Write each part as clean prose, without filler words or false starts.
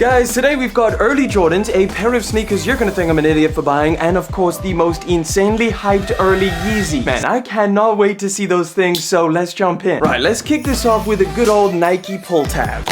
Guys, today we've got early Jordans, a pair of sneakers you're gonna think I'm an idiot for buying, and of course the most insanely hyped early Yeezy. Man, I cannot wait to see those things, so let's jump in. Right, let's kick this off with a good old Nike pull tab.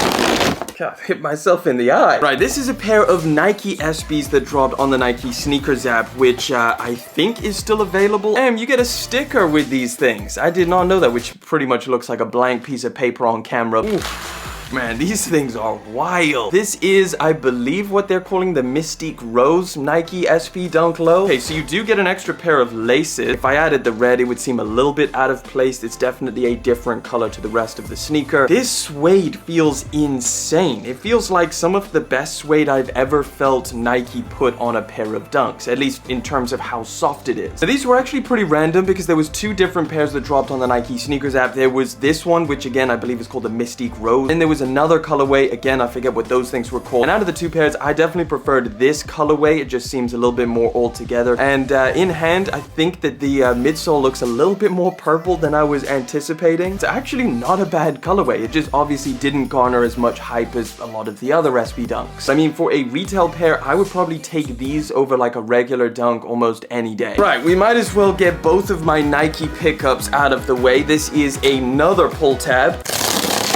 God, hit myself in the eye. Right, this is a pair of Nike SBs that dropped on the Nike SNKRS App, which I think is still available. And you get a sticker with these things. I did not know that, which pretty much looks like a blank piece of paper on camera. Oof. Man, these things are wild. This is, I believe, what they're calling the Mystique Rose Nike SB Dunk Low. Okay, so you do get an extra pair of laces. If I added the red, it would seem a little bit out of place. It's definitely a different color to the rest of the sneaker. This suede feels insane. It feels like some of the best suede I've ever felt Nike put on a pair of dunks, at least in terms of how soft it is. Now, these were actually pretty random because there was two different pairs that dropped on the Nike SNKRS App. There was this one, which again, I believe is called the Mystique Rose. And there was another colorway, again I forget what those things were called, and out of the two pairs I definitely preferred this colorway. It just seems a little bit more all together, and in hand I think that the midsole looks a little bit more purple than I was anticipating. It's actually not a bad colorway, it just obviously didn't garner as much hype as a lot of the other SB dunks. I mean, for a retail pair I would probably take these over like a regular dunk almost any day. Right, we might as well get both of my Nike pickups out of the way. This is another pull tab.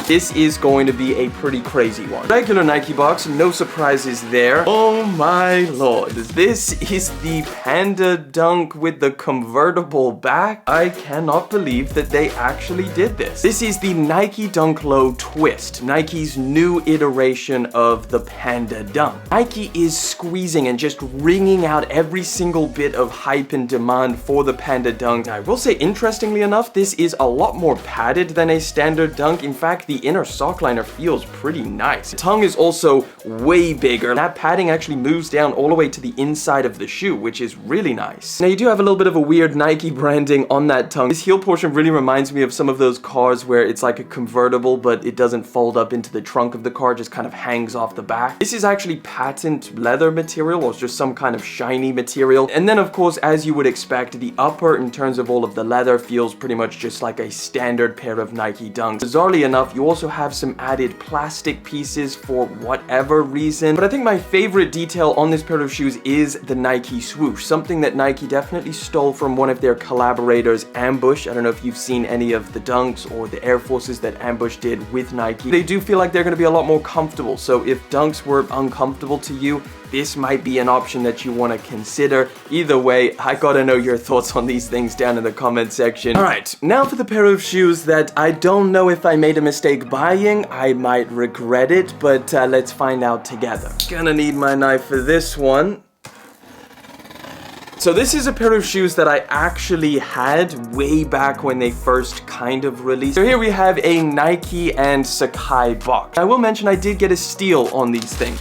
This is going to be a pretty crazy one. Regular Nike box, no surprises there. Oh my lord. This is the Panda Dunk with the convertible back. I cannot believe that they actually did this. This is the Nike Dunk Low Twist, Nike's new iteration of the Panda Dunk. Nike is squeezing and just wringing out every single bit of hype and demand for the Panda Dunk. I will say, interestingly enough, this is a lot more padded than a standard dunk. In fact, the inner sock liner feels pretty nice. The tongue is also way bigger. That padding actually moves down all the way to the inside of the shoe, which is really nice. Now you do have a little bit of a weird Nike branding on that tongue. This heel portion really reminds me of some of those cars where it's like a convertible, but it doesn't fold up into the trunk of the car, just kind of hangs off the back. This is actually patent leather material, or it's just some kind of shiny material. And then of course, as you would expect, the upper in terms of all of the leather feels pretty much just like a standard pair of Nike dunks. Bizarrely enough, you also have some added plastic pieces for whatever reason, but I think my favorite detail on this pair of shoes is the Nike swoosh, something that Nike definitely stole from one of their collaborators, Ambush. I don't know if you've seen any of the dunks or the Air Forces that Ambush did with Nike. They do feel like they're going to be a lot more comfortable, so if dunks were uncomfortable to you, this might be an option that you want to consider. Either way, I gotta know your thoughts on these things down in the comment section. Alright, now for the pair of shoes that I don't know if I made a mistake buying. I might regret it, but let's find out together. Gonna need my knife for this one. So this is a pair of shoes that I actually had way back when they first kind of released. So here we have a Nike and Sacai box. I will mention I did get a steal on these things.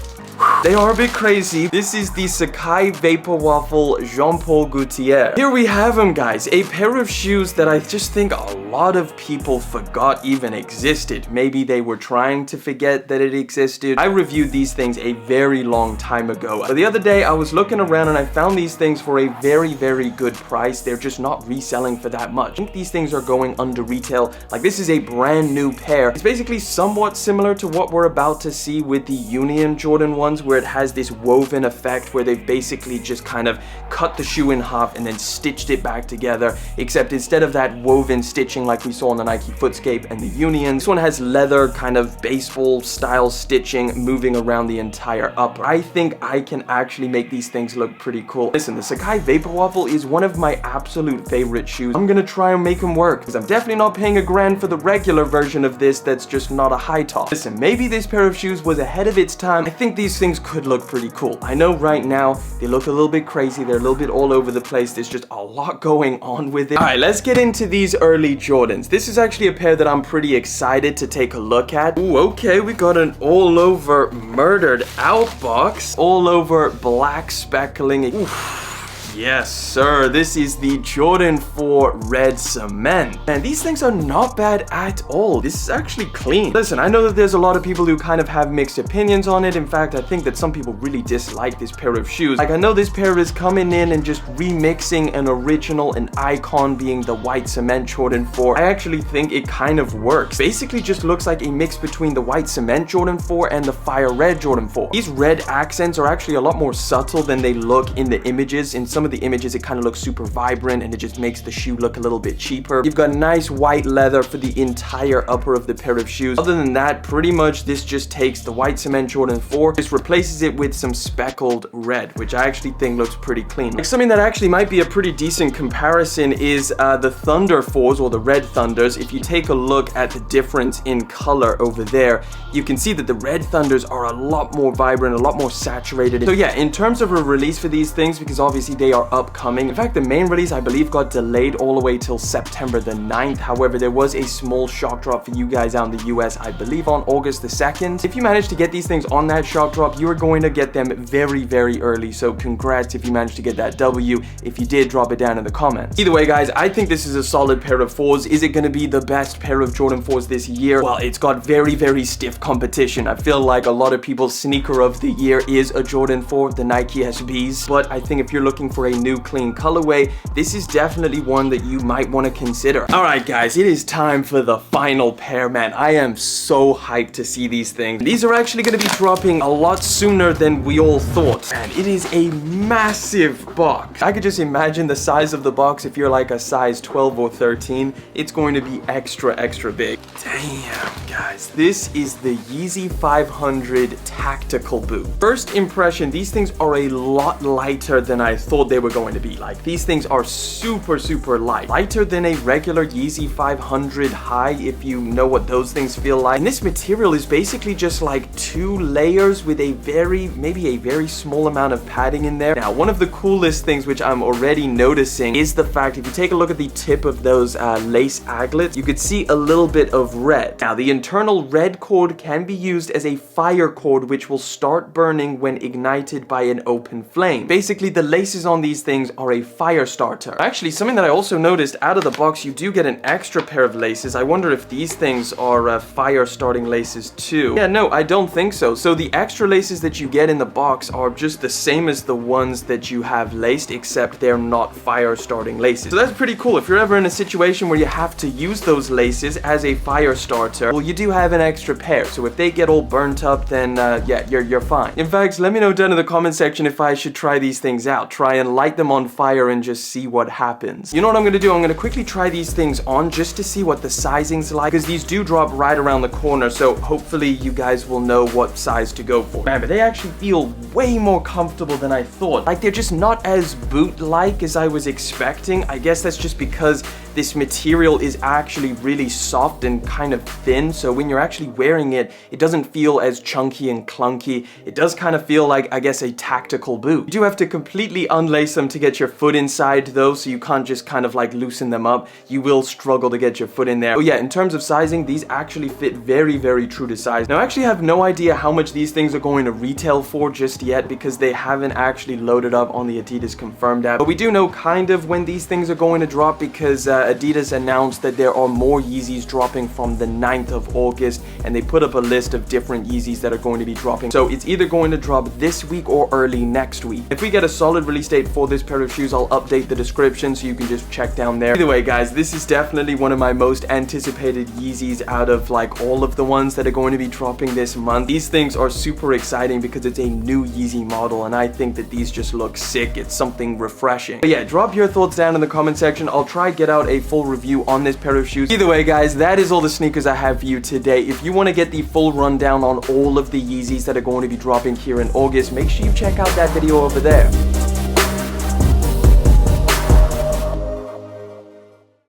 They are a bit crazy. This is the Sacai Vaporwaffle Jean-Paul Gaultier. Here we have them, guys. A pair of shoes that I just think a lot of people forgot even existed. Maybe they were trying to forget that it existed. I reviewed these things a very long time ago. But the other day, I was looking around and I found these things for a very, very good price. They're just not reselling for that much. I think these things are going under retail. Like, this is a brand new pair. It's basically somewhat similar to what we're about to see with the Union Jordan ones, where it has this woven effect where they've basically just kind of cut the shoe in half and then stitched it back together, except instead of that woven stitching like we saw on the Nike Footscape and the Union, this one has leather kind of baseball style stitching moving around the entire upper. I think I can actually make these things look pretty cool. Listen, the Sacai Vaporwaffle is one of my absolute favorite shoes. I'm gonna try and make them work, because I'm definitely not paying $1,000 for the regular version of this that's just not a high top. Listen, maybe this pair of shoes was ahead of its time. I think these things could look pretty cool. I know right now they look a little bit crazy, they're a little bit all over the place, there's just a lot going on with it. Alright, let's get into these early Jordans. This is actually a pair that I'm pretty excited to take a look at. Ooh, okay, we got an all over murdered out box, all over black speckling. Oof. Yes, sir. This is the Jordan 4 Red Cement. And these things are not bad at all. This is actually clean. Listen, I know that there's a lot of people who kind of have mixed opinions on it. In fact, I think that some people really dislike this pair of shoes. Like, I know this pair is coming in and just remixing an original, an icon being the white cement Jordan 4. I actually think it kind of works. Basically just looks like a mix between the white cement Jordan 4 and the fire red Jordan 4. These red accents are actually a lot more subtle than they look in the images. In some of the images, it kind of looks super vibrant and it just makes the shoe look a little bit cheaper. You've got nice white leather for the entire upper of the pair of shoes. Other than that, pretty much this just takes the white cement Jordan 4, just replaces it with some speckled red, which I actually think looks pretty clean. Like, something that actually might be a pretty decent comparison is the Thunder 4s, or the Red Thunders. If you take a look at the difference in color over there, you can see that the Red Thunders are a lot more vibrant, a lot more saturated. So yeah, in terms of a release for these things, because obviously they are upcoming. In fact, the main release, I believe, got delayed all the way till September the 9th. However, there was a small shock drop for you guys out in the US, I believe on August the 2nd. If you manage to get these things on that shock drop, you are going to get them very, very early. So congrats if you managed to get that W. If you did, drop it down in the comments. Either way, guys, I think this is a solid pair of 4s. Is it going to be the best pair of Jordan 4s this year? Well, it's got very, very stiff competition. I feel like a lot of people's sneaker of the year is a Jordan 4, the Nike SBs. But I think if you're looking for a new clean colorway, this is definitely one that you might want to consider. All right, guys, it is time for the final pair, man. I am so hyped to see these things. These are actually going to be dropping a lot sooner than we all thought. And it is a massive box. I could just imagine the size of the box. If you're like a size 12 or 13, it's going to be extra, extra big. Damn, guys. This is the Yeezy 500 tactical boot. First impression, these things are a lot lighter than I thought they were going to be. Like, these things are super, super light. Lighter than a regular Yeezy 500 high, if you know what those things feel like. And this material is basically just like 2 layers with maybe a very small amount of padding in there. Now, one of the coolest things which I'm already noticing is the fact, if you take a look at the tip of those lace aglets, you could see a little bit of red. Now, the internal red cord can be used as a fire cord, which will start burning when ignited by an open flame. Basically, the laces on these things are a fire starter. Actually, something that I also noticed, out of the box, you do get an extra pair of laces. I wonder if these things are fire starting laces too. Yeah, no, I don't think so. So the extra laces that you get in the box are just the same as the ones that you have laced, except they're not fire starting laces. So that's pretty cool. If you're ever in a situation where you have to use those laces as a fire starter, well, you do have an extra pair. So if they get all burnt up, then yeah, you're fine. In fact, let me know down in the comment section if I should try these things out. Try and light them on fire and just see what happens. You know what I'm gonna do? I'm gonna quickly try these things on just to see what the sizing's like, because these do drop right around the corner, so hopefully you guys will know what size to go for. Man, but they actually feel way more comfortable than I thought. Like, they're just not as boot-like as I was expecting. I guess that's just because this material is actually really soft and kind of thin, so when you're actually wearing it, it doesn't feel as chunky and clunky. It does kind of feel like, I guess, a tactical boot. You do have to completely unlace them to get your foot inside though, so you can't just kind of like loosen them up. You will struggle to get your foot in there. Oh yeah, in terms of sizing, these actually fit very, very true to size. Now, I actually have no idea how much these things are going to retail for just yet, because they haven't actually loaded up on the Adidas Confirmed app. But we do know kind of when these things are going to drop, because Adidas announced that there are more Yeezys dropping from the 9th of August, and they put up a list of different Yeezys that are going to be dropping. So it's either going to drop this week or early next week. If we get a solid release date for this pair of shoes, I'll update the description so you can just check down there. Either way, guys, this is definitely one of my most anticipated Yeezys out of like all of the ones that are going to be dropping this month. These things are super exciting because it's a new Yeezy model, and I think that these just look sick. It's something refreshing. But yeah, drop your thoughts down in the comment section. I'll try get out a full review on this pair of shoes. Either way, guys, that is all the sneakers I have for you today. If you want to get the full rundown on all of the Yeezys that are going to be dropping here in August, make sure you check out that video over there.